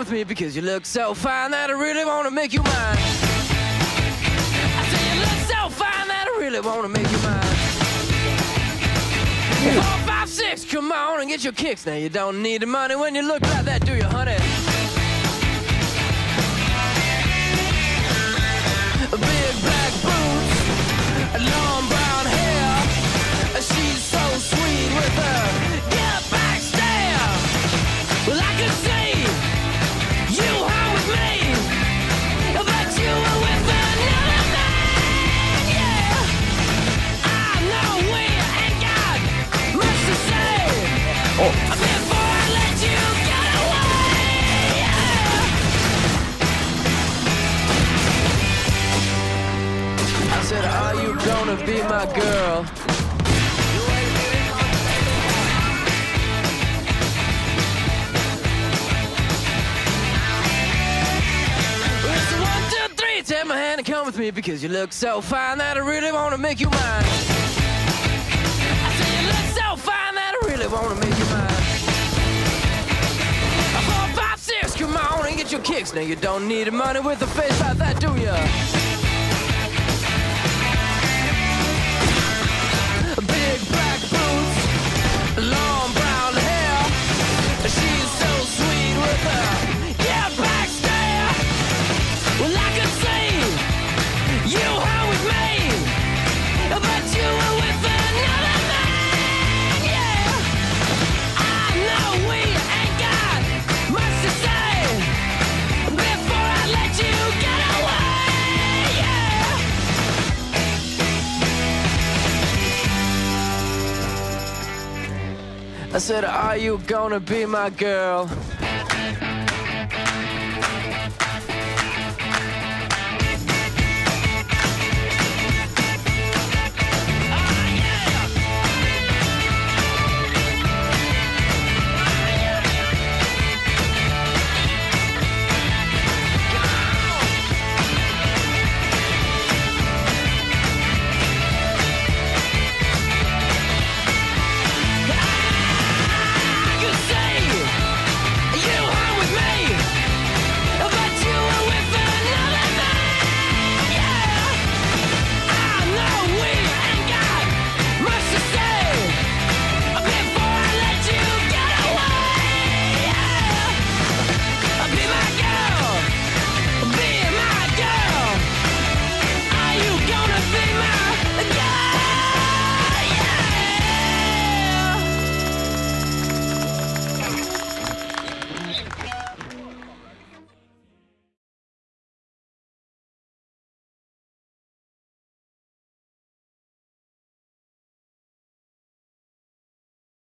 with me because you look so fine that I really want to make you mine. I say you look so fine that I really want to make you mine. 4, 5, 6, come on and get your kicks. Now you don't need the money when you look like that, do you, honey? Big black boots, long brown hair. She's so sweet with her get back stare. Well, I could see you home with me, but you were with another man. Yeah, I know we ain't got much to say. Before I let you get away. Yeah. I said, are you gonna be my girl? Take my hand and come with me because you look so fine that I really want to make you mine. I say you look so fine that I really want to make you mine. 4, 5, 6, come on and get your kicks. Now you don't need money with a face like that, do ya? Big black boots, long brown hair. She's so sweet with her get back stare. Well, I could see you home with me, but you were with another man. Yeah, I know we ain't got much to say before I let you get away. Yeah. I said, are you gonna be my girl?